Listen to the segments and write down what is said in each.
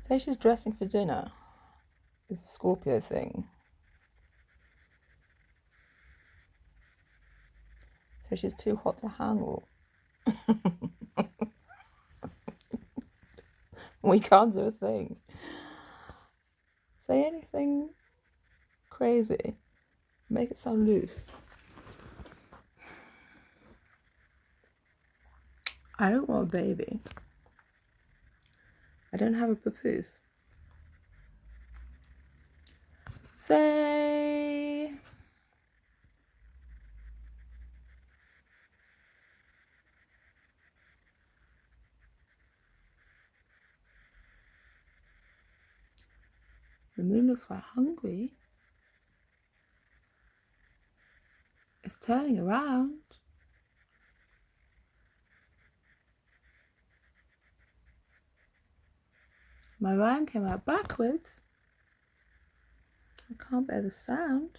Say she's dressing for dinner. It's a Scorpio thing. So she's too hot to handle. We can't do a thing. Say anything crazy. Make it sound loose. I don't want a baby. I don't have a papoose. Say... The moon looks quite hungry. It's turning around. My rhyme came out backwards. I can't bear the sound.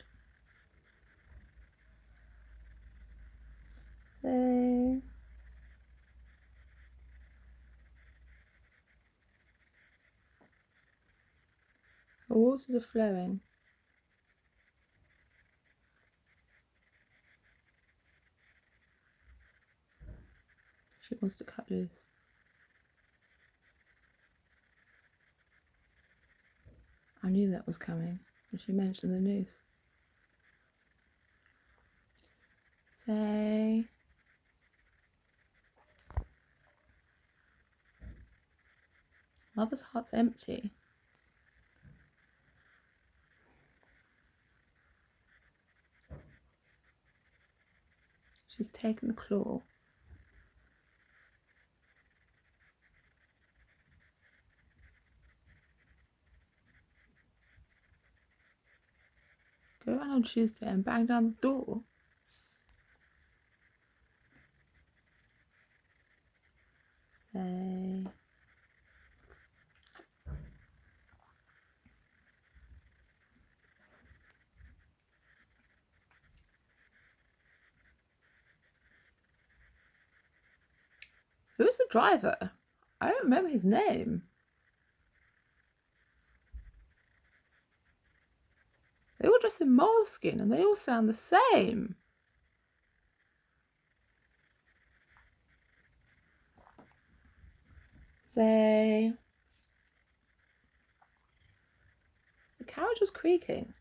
Say... The waters are flowing. She wants to cut loose. I knew that was coming when she mentioned the noose. Say... Mother's heart's empty. She's taken the claw. Go around on Tuesday and bang down the door. Say... Who's the driver? I don't remember his name. They all dressed in moleskin and they all sound the same. Say... The carriage was creaking.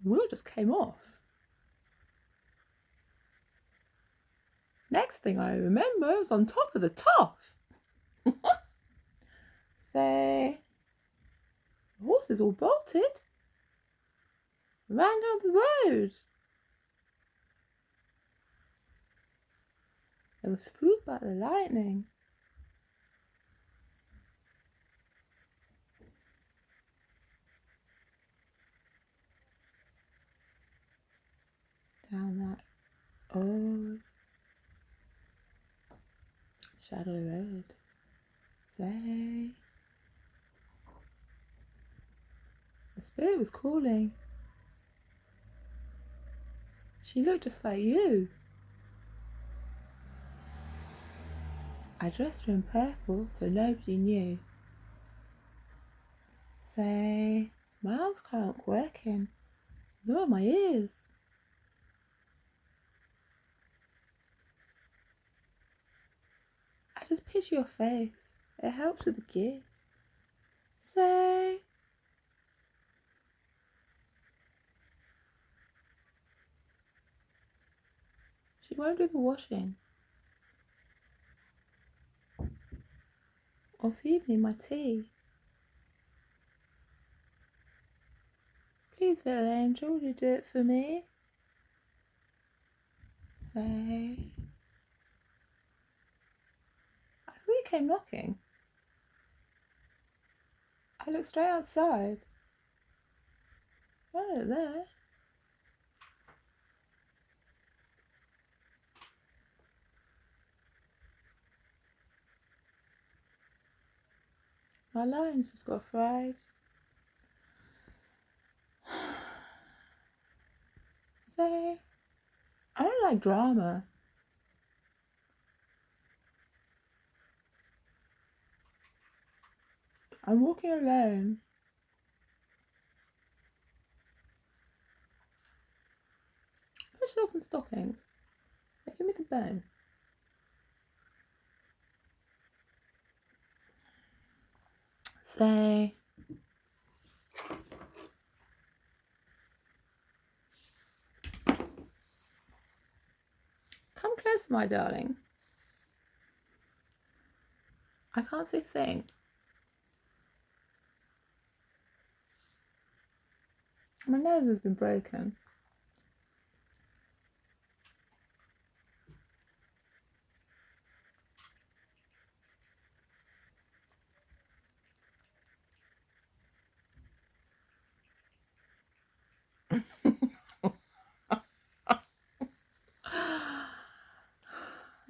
The wheel just came off. Next thing I remember, it was on top of the top. Say... The horses all bolted. Ran down the road. They were spooked by the lightning. Down that old shadowy road. Say... The spirit was calling. She looked just like you. I dressed her in purple so nobody knew. Say... My arms aren't working. Nor are my ears. I just picture your face. It helps with the gears. Say... She won't do the washing. Or feed me my tea. Please, little angel, will you do it for me? Say... I thought you came knocking. I looked straight outside. You're not there. My lines just got fried. Say... I don't like drama. I'm walking alone. Put yourself in stockings. Hey, give me the bone. Say. Come closer, my darling. I can't say sing. My nose has been broken.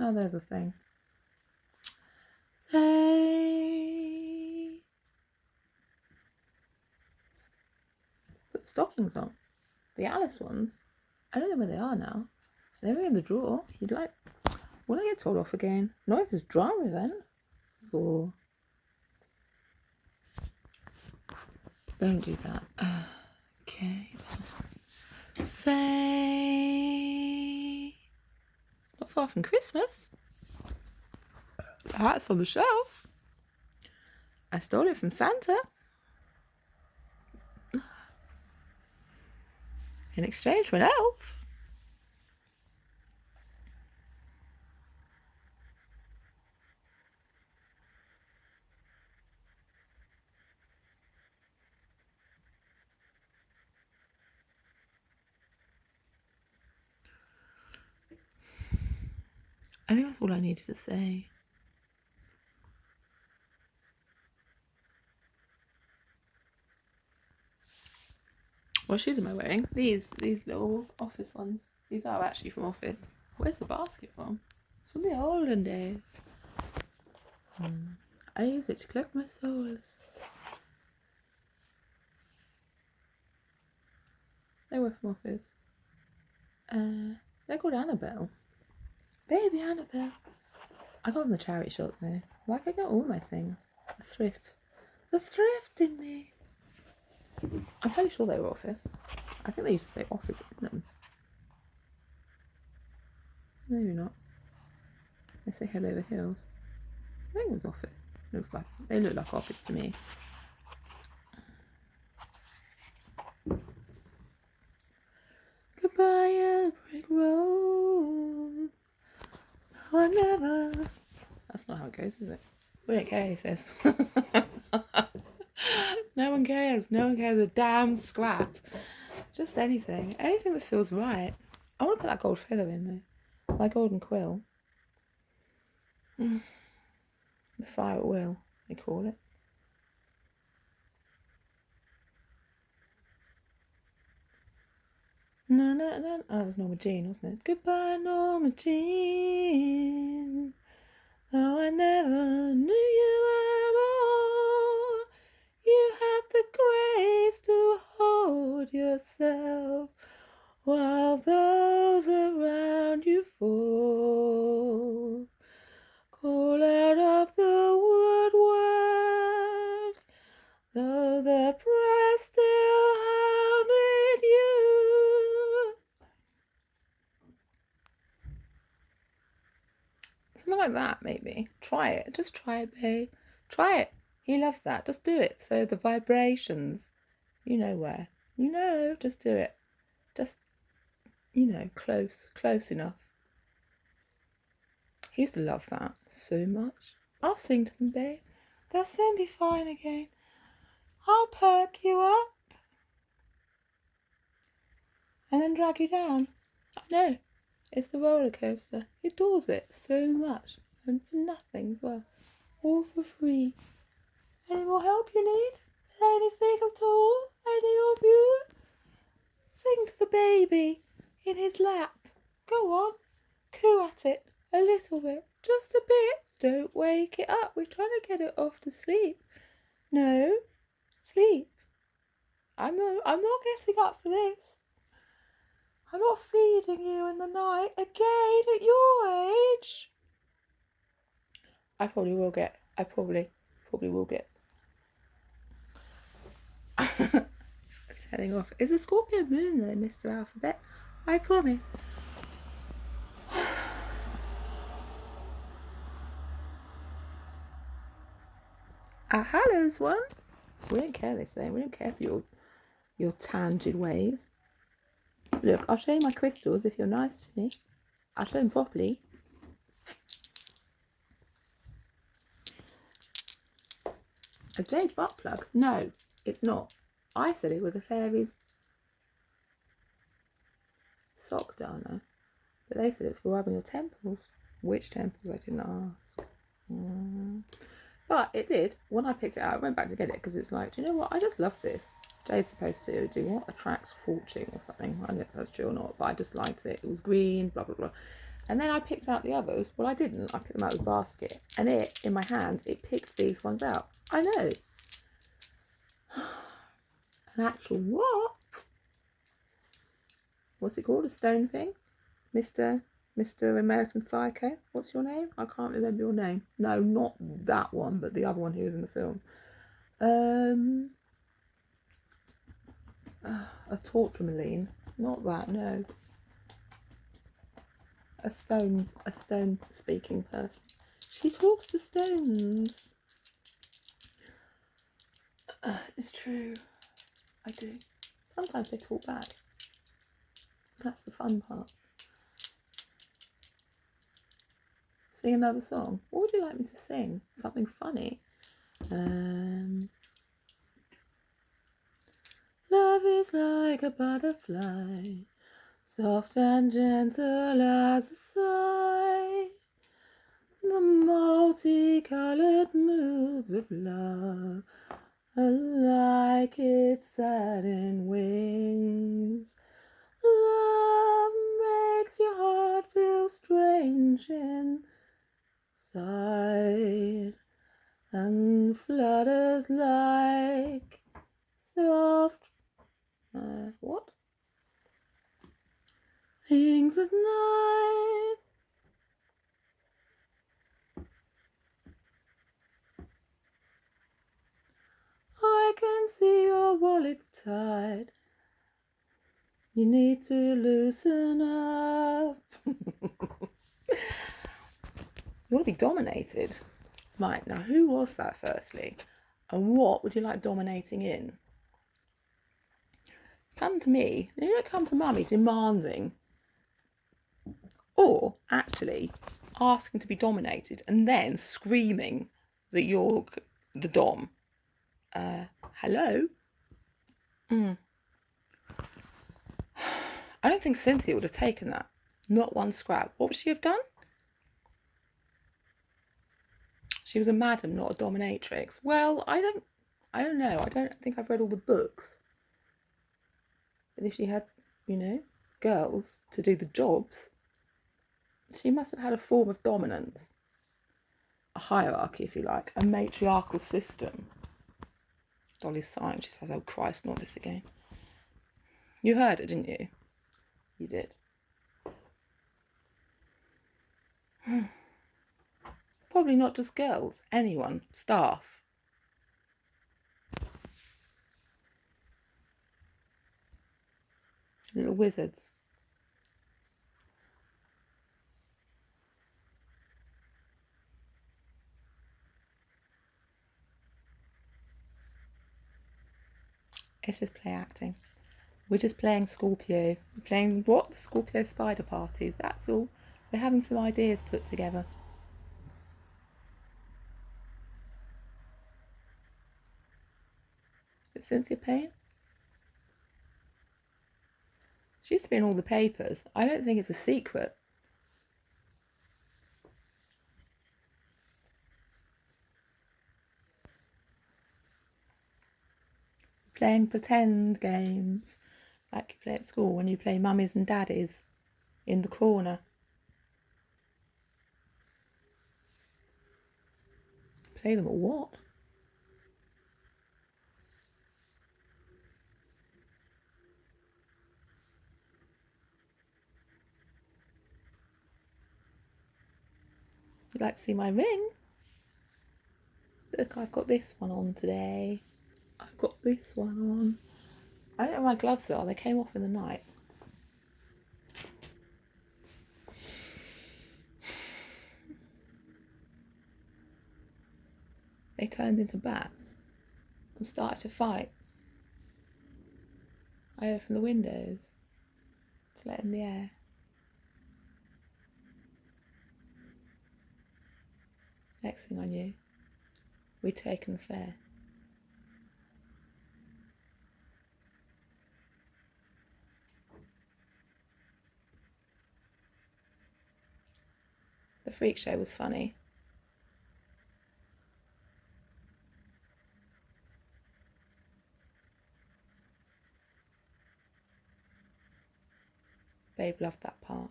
Oh, there's a thing. Say. Put stockings on. The Alice ones. I don't know where they are now. They were in the drawer. You'd like. Will I get told off again? Not if it's drama then. Or. Don't do that. Okay. Say. Not far from Christmas. The hat's on the shelf. I stole it from Santa. In exchange for an elf. I think that's all I needed to say. What shoes am I wearing? These little office ones. These are actually from Office. Where's the basket from? It's from the olden days. I use it to collect my souls. They were from Office. They're called Annabelle. Baby Annabelle. I got them in the charity shop though. Like I got all my things. The thrift. The thrift in me. I'm fairly sure they were Office. I think they used to say Office in them. Maybe not. They say Head Over Heels. I think it was Office. They look like Office to me. Goodbye, yellow brick road. Oh, never. That's not how it goes, is it? We don't care, he says. No one cares. No one cares a damn scrap. Just anything. Anything that feels right. I want to put that gold feather in there. My golden quill. The fire at will, they call it. No, no, no. Oh, it was Norma Jean, wasn't it? Goodbye, Norma Jean. Oh, I never knew you at all. You had the grace to hold yourself while those around you fall. Call out of the woodwork, though the press still hounded you. Something like that, maybe. Try it. Just try it, babe. Try it. He loves that. Just do it. So the vibrations, you know where. You know, just do it. Just, close enough. He used to love that so much. I'll sing to them, babe. They'll soon be fine again. I'll perk you up and then drag you down. I know. It's the roller coaster. He adores it so much. And for nothing as well. All for free. Any more help you need? Anything at all? Any of you? Sing to the baby in his lap. Go on. Coo at it a little bit. Just a bit. Don't wake it up. We're trying to get it off to sleep. No. Sleep. I'm not getting up for this. I'm not feeding you in the night again at your age. I probably will get telling off. It's a Scorpio moon though, Mr. Alphabet. I promise. Hello's one. We don't care, they say. We don't care for your tangent ways. Look, I'll show you my crystals if you're nice to me. I'll show them properly. A jade butt plug? No, it's not. I said it was a fairy's sock darner, but they said it's for rubbing your temples. Which temples? I didn't ask. But it did. When I picked it out, I went back to get it because it's like, do you know what? I just love this. Jade's supposed to do what? Attracts fortune or something. I don't know if that's true or not, but I just liked it. It was green, blah, blah, blah. And then I picked out the others. Well, I didn't. I picked them out of the basket. And it, in my hand, it picked these ones out. I know. An actual what? What's it called? A stone thing? Mr. American Psycho? What's your name? I can't remember your name. No, not that one, but the other one who was in the film. A tourmaline. Not that, no. A stone speaking person. She talks to stones. It's true. I do. Sometimes they talk back. That's the fun part. Sing another song. What would you like me to sing? Something funny. Love is like a butterfly, soft and gentle as a sigh. The multicolored moods of love are like its satin wings. Love makes your heart feel strange inside and flutters like soft what? Things at night. I can see your wallet's tight. You need to loosen up. You want to be dominated. Right, now who was that firstly? And what would you like dominating in? Come to me. You don't come to mummy demanding. Or actually asking to be dominated and then screaming that you're the dom. Hello? I don't think Cynthia would have taken that. Not one scrap. What would she have done? She was a madam, not a dominatrix. Well, I don't know. I don't think I've read all the books. But if she had, girls to do the jobs, she must have had a form of dominance. A hierarchy, if you like. A matriarchal system. Dolly's sighing. She says, oh Christ, not this again. You heard it, didn't you? You did. Probably not just girls. Anyone. Staff. Little wizards. It's just play acting. We're just playing Scorpio. We're playing what? Scorpio spider parties. That's all. We're having some ideas put together. Is it Cynthia Payne? She used to be in all the papers. I don't think it's a secret. Playing pretend games like you play at school when you play mummies and daddies in the corner. Play them at what? You'd like to see my ring? Look, I've got this one on today. I've got this one on. I don't know where my gloves are. They came off in the night. They turned into bats and started to fight. I opened the windows to let in the air. Next thing I knew, we'd taken the fare. The freak show was funny. Babe loved that part.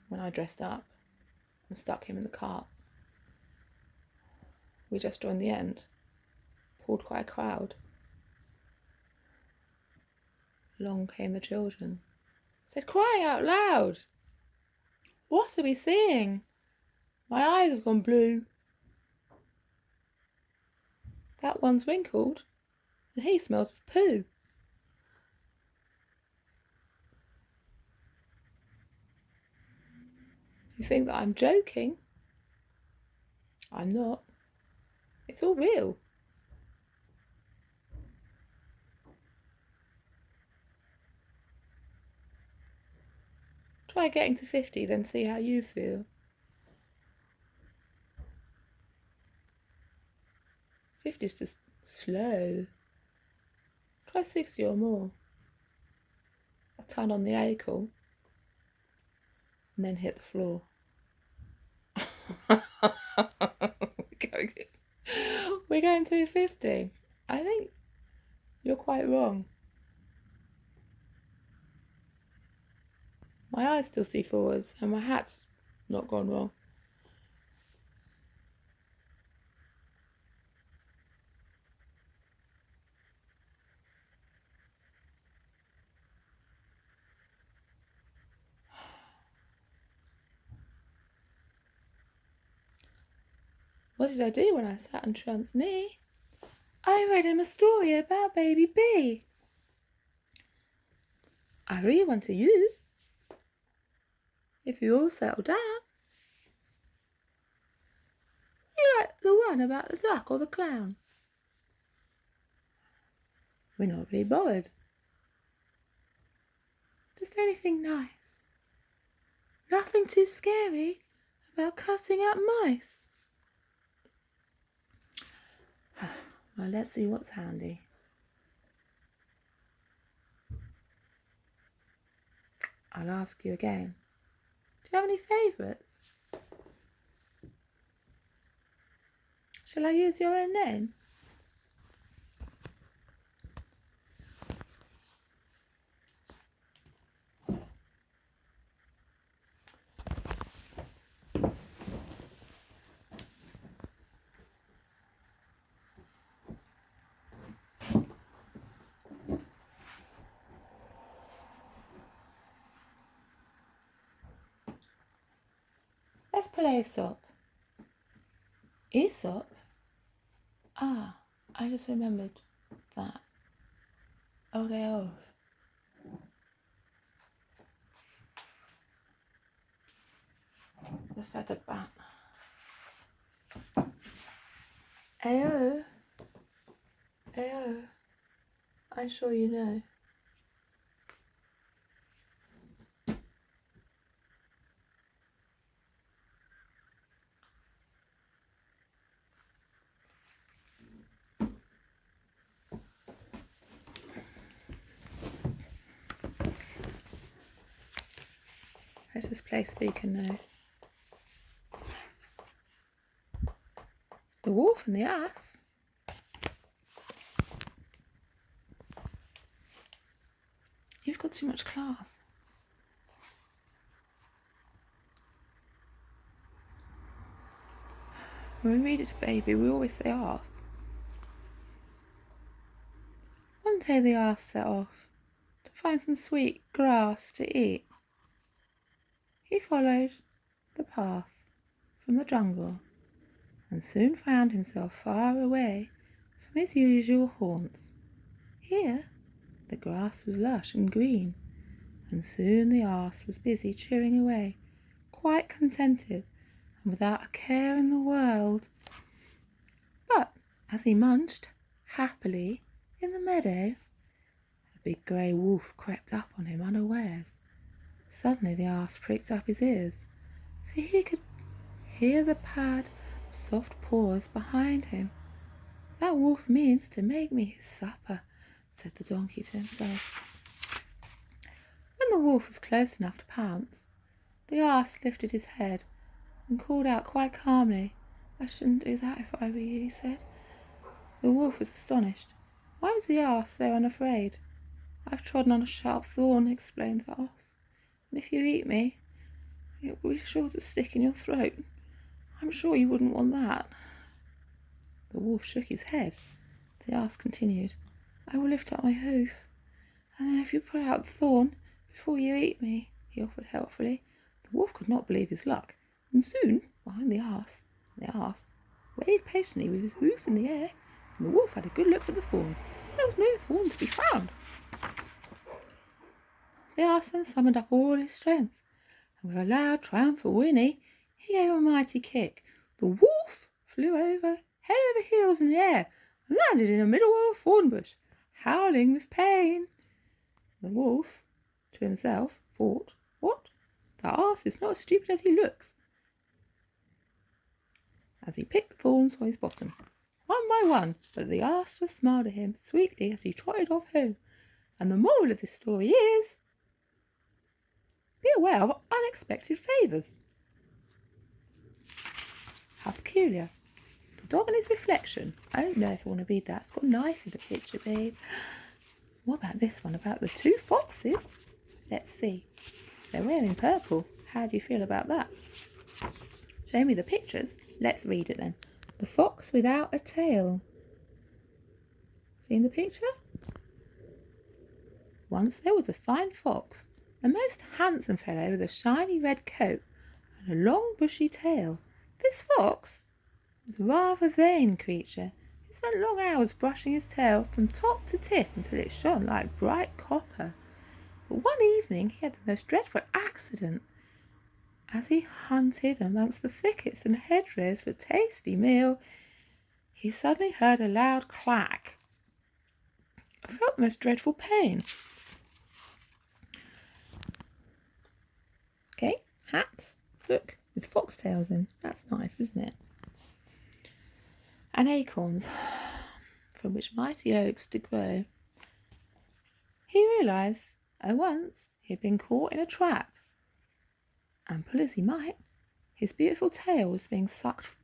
When I dressed up and stuck him in the cart, we just joined the end, pulled quite a crowd. Along came the children, said, crying out loud, "What are we seeing? My eyes have gone blue. That one's wrinkled, and he smells of poo." You think that I'm joking? I'm not. It's all real. Try getting to 50, then see how you feel. 50's just slow. Try 60 or more. I'll turn on the ankle and then hit the floor. We're going to 50. I think you're quite wrong. My eyes still see forwards and my hat's not gone wrong. What did I do when I sat on Trump's knee? I read him a story about baby B. I read one to you. If you all settle down. You like the one about the duck or the clown? We're not really bothered. Just anything nice. Nothing too scary about cutting up mice. Well, let's see what's handy. I'll ask you again. Do you have any favourites? Shall I use your own name? Let's play Aesop. Aesop? Ah, I just remembered that. Oh, they're off. The feather bat. Ayo. Ayo. I'm sure you know. Let's just play speaker now. The wolf and the ass. You've got too much class. When we read it to baby, we always say ass. One day the ass set off to find some sweet grass to eat. He followed the path from the jungle and soon found himself far away from his usual haunts. Here the grass was lush and green, and soon the ass was busy chewing away, quite contented and without a care in the world. But as he munched happily in the meadow, a big grey wolf crept up on him unawares. Suddenly the ass pricked up his ears, for he could hear the pad of soft paws behind him. "That wolf means to make me his supper," said the donkey to himself. When the wolf was close enough to pounce, the ass lifted his head and called out quite calmly. "I shouldn't do that if I were you," he said. The wolf was astonished. Why was the ass so unafraid? "I've trodden on a sharp thorn," explained the ass, "and if you eat me, it will be sure to stick in your throat. I'm sure you wouldn't want that." The wolf shook his head. The ass continued, "I will lift up my hoof, and then if you pull out the thorn before you eat me," he offered helpfully. The wolf could not believe his luck, and soon, behind the ass waved patiently with his hoof in the air, and the wolf had a good look for the thorn. There was no thorn to be found. The ass then summoned up all his strength, and with a loud triumphant whinny, he gave a mighty kick. The wolf flew over, head over heels in the air, and landed in the middle of a thorn bush, howling with pain. The wolf, to himself, thought, "What? The ass is not as stupid as he looks," as he picked the thorns from his bottom, one by one, but the ass just smiled at him sweetly as he trotted off home. And the moral of this story is, be aware of unexpected favours. How peculiar. The dog and his reflection. I don't know if you want to read that. It's got a knife in the picture, babe. What about this one, about the two foxes? Let's see. They're wearing purple. How do you feel about that? Show me the pictures. Let's read it then. The fox without a tail. Seen the picture? Once there was a fine fox, a most handsome fellow with a shiny red coat and a long bushy tail. This fox was a rather vain creature. He spent long hours brushing his tail from top to tip until it shone like bright copper. But one evening he had the most dreadful accident. As he hunted amongst the thickets and hedgerows for a tasty meal, he suddenly heard a loud clack. I felt the most dreadful pain. Okay, hats. Look, with foxtails in. That's nice, isn't it? And acorns, from which mighty oaks did grow. He realised at once he had been caught in a trap, and pull as he might, his beautiful tail was being sucked.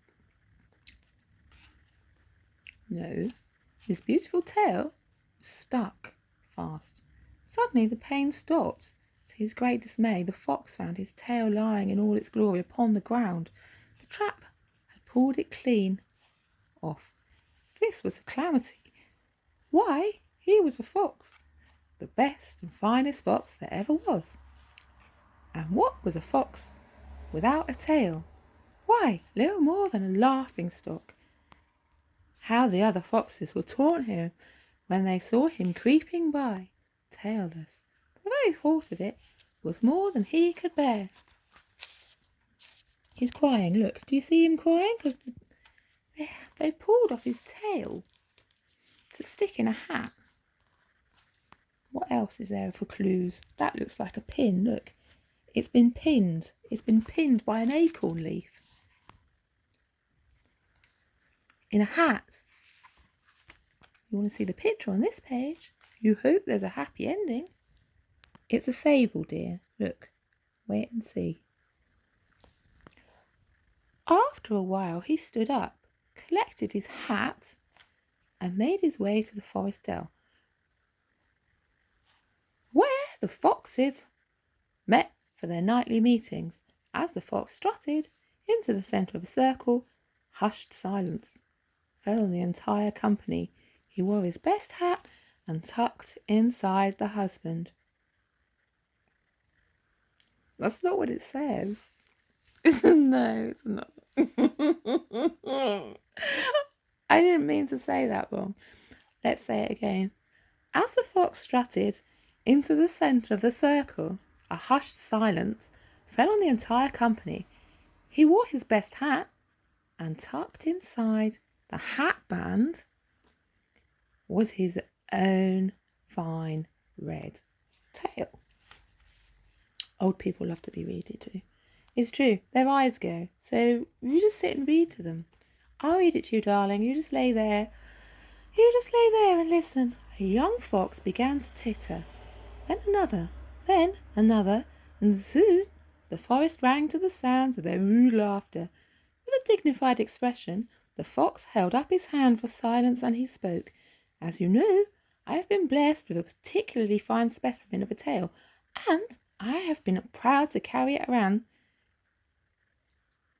No, his beautiful tail was stuck fast. Suddenly the pain stopped. To his great dismay, the fox found his tail lying in all its glory upon the ground. The trap had pulled it clean off. This was a calamity. Why, he was a fox, the best and finest fox there ever was. And what was a fox without a tail? Why, little more than a laughing stock. How the other foxes would taunt him when they saw him creeping by, tailless. The very thought of it was more than he could bear. He's crying, look. Do you see him crying? Because they pulled off his tail to stick in a hat. What else is there for clues? That looks like a pin, look. It's been pinned. It's been pinned by an acorn leaf. In a hat. You want to see the picture on this page? You hope there's a happy ending. It's a fable, dear. Look, wait and see. After a while he stood up, collected his hat, and made his way to the forest dell, where the foxes met for their nightly meetings. As the fox strutted into the centre of the circle, hushed silence fell on the entire company. He wore his best hat and tucked inside the husband. That's not what it says. No, it's not. I didn't mean to say that wrong. Let's say it again. As the fox strutted into the centre of the circle, a hushed silence fell on the entire company. He wore his best hat, and tucked inside the hat band was his own fine red tail. Old people love to be readed to. It's true, their eyes go, so you just sit and read to them. I'll read it to you, darling. You just lay there. You just lay there and listen. A young fox began to titter, then another, and soon the forest rang to the sounds of their rude laughter. With a dignified expression, the fox held up his hand for silence, and he spoke. As you know, I have been blessed with a particularly fine specimen of a tail, and I have been proud to carry it around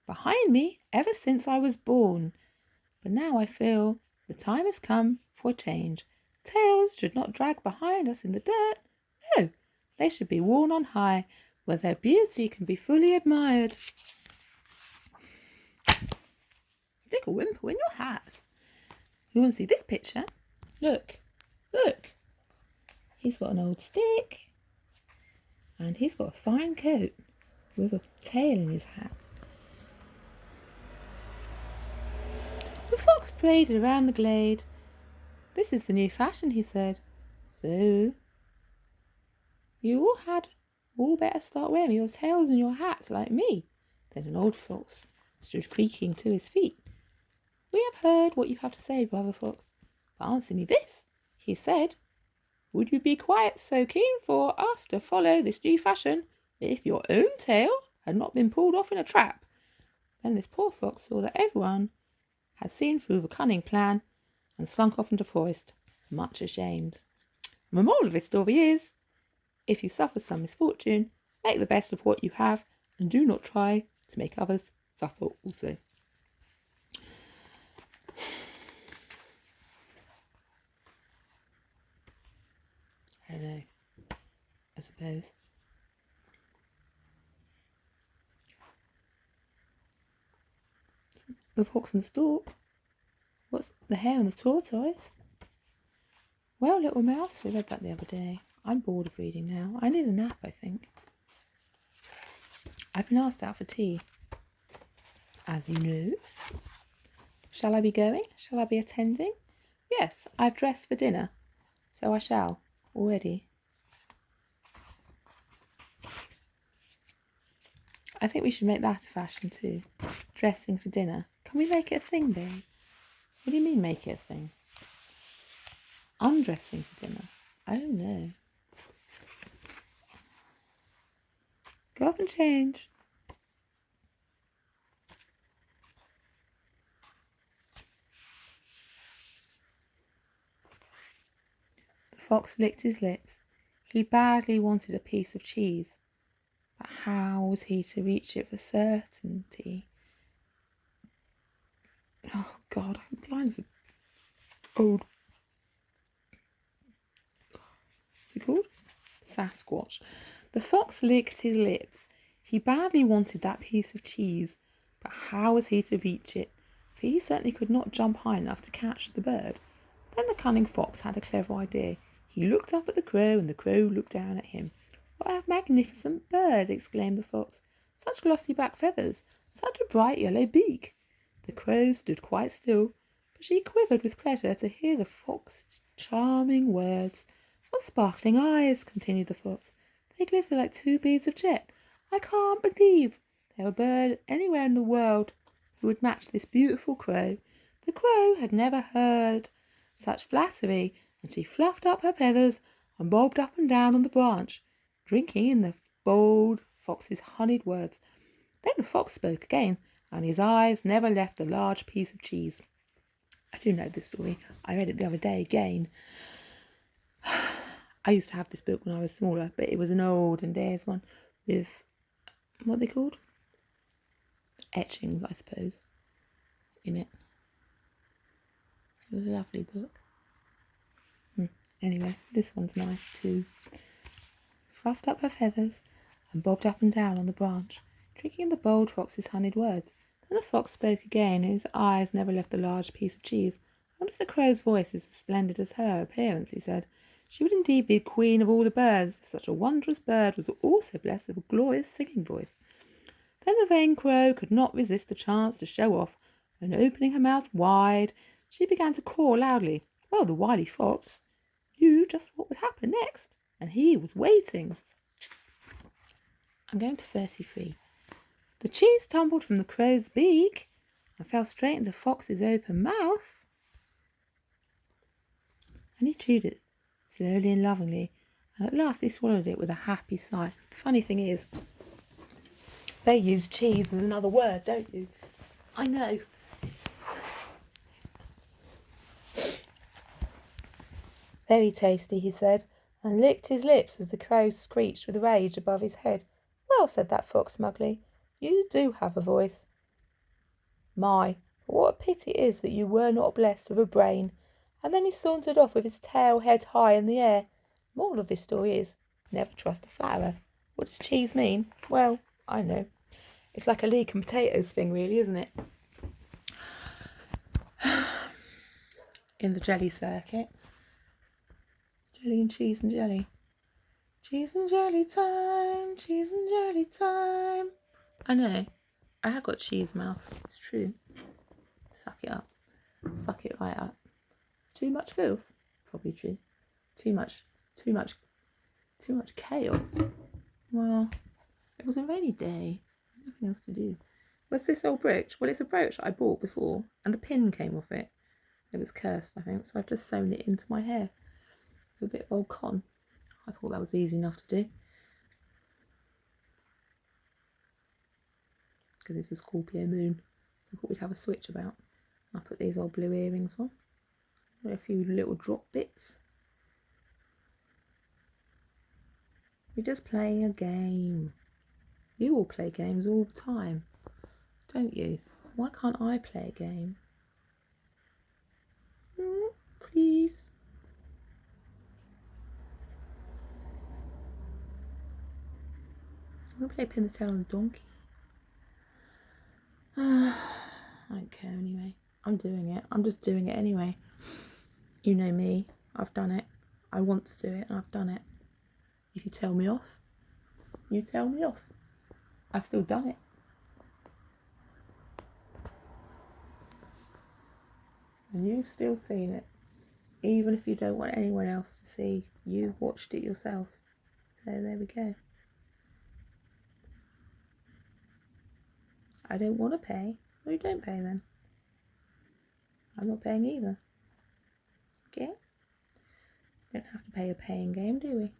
behind me ever since I was born. But now I feel the time has come for a change. Tails should not drag behind us in the dirt. No, they should be worn on high, where their beauty can be fully admired. Stick a wimple in your hat. You want to see this picture? Look. He's got an old stick, and he's got a fine coat with a tail in his hat. The fox paraded around the glade. This is the new fashion, he said. So, you all better start wearing your tails and your hats like me. Then an old fox stood creaking to his feet. We have heard what you have to say, brother fox. But answer me this, he said. Would you be quite so keen for us to follow this new fashion if your own tail had not been pulled off in a trap? Then this poor fox saw that everyone had seen through the cunning plan and slunk off into the forest, much ashamed. The moral of this story is, if you suffer some misfortune, make the best of what you have and do not try to make others suffer also. I don't know, I suppose. The fox and the stork. What's the hare and the tortoise? Well, little mouse, we read that the other day. I'm bored of reading now. I need a nap, I think. I've been asked out for tea, as you know. Shall I be going? Shall I be attending? Yes, I've dressed for dinner, so I shall, already. I think we should make that a fashion too. Dressing for dinner. Can we make it a thing, babe? What do you mean make it a thing? Undressing for dinner? I don't know. Go up and change. The fox licked his lips. He badly wanted a piece of cheese. But how was he to reach it for certainty? Oh, God, I'm blind as an old... What's it called? Sasquatch. The fox licked his lips. He badly wanted that piece of cheese, but how was he to reach it? For he certainly could not jump high enough to catch the bird. Then the cunning fox had a clever idea. He looked up at the crow, and the crow looked down at him. What a magnificent bird! Exclaimed the fox. Such glossy black feathers, such a bright yellow beak. The crow stood quite still, but she quivered with pleasure to hear the fox's charming words. What sparkling eyes! Continued the fox. They glitter like two beads of jet. I can't believe there were a bird anywhere in the world who would match this beautiful crow. The crow had never heard such flattery, and she fluffed up her feathers and bobbed up and down on the branch, drinking in the bold fox's honeyed words. Then the fox spoke again, and his eyes never left the large piece of cheese. I do know this story. I read it the other day again. I used to have this book when I was smaller, but it was an olden days one with, what are they called? Etchings, I suppose, in it. It was a lovely book. Anyway, this one's nice too. Fluffed up her feathers and bobbed up and down on the branch, drinking in the bold fox's honeyed words. Then the fox spoke again, and his eyes never left the large piece of cheese. I wonder if the crow's voice is as splendid as her appearance, he said. She would indeed be queen of all the birds, if such a wondrous bird was also blessed with a glorious singing voice. Then the vain crow could not resist the chance to show off, and opening her mouth wide, she began to caw loudly. Well, the wily fox knew just what would happen next, and he was waiting. I'm going to 33. The cheese tumbled from the crow's beak and fell straight into the fox's open mouth, and he chewed it slowly and lovingly, and at last he swallowed it with a happy sigh. The funny thing is, they use cheese as another word, don't you? I know. Very tasty, he said, and licked his lips as the crow screeched with rage above his head. Well, said that fox smugly, you do have a voice. My, but what a pity it is that you were not blessed with a brain. And then he sauntered off with his tail head high in the air. The moral of this story is, never trust a flatterer. What does cheese mean? Well, I know. It's like a leek and potatoes thing, really, isn't it? In the jelly circuit. Jelly and cheese and jelly. Cheese and jelly time, cheese and jelly time. I know. I have got cheese mouth. It's true. Suck it up. Suck it right up. It's too much filth. Probably true. Too much chaos. Well, it was a rainy day. Nothing else to do. What's this old brooch? Well, it's a brooch I bought before, and the pin came off it. It was cursed, I think, so I've just sewn it into my hair with a bit of old cotton. I thought that was easy enough to do. Because it's a Scorpio moon. So I thought we'd have a switch about. I put these old blue earrings on. A few little drop bits. We're just playing a game. You all play games all the time, don't you? Why can't I play a game? Please. I'm going to play pin the tail on the donkey. I don't care anyway. I'm doing it. I'm just doing it anyway. You know me. I've done it. I want to do it and I've done it. If you tell me off, you tell me off. I've still done it. And you've still seen it. Even if you don't want anyone else to see, you watched it yourself. So there we go. I don't want to pay. Well, you don't pay then. I'm not paying either. Okay? Don't have to pay a paying game, do we?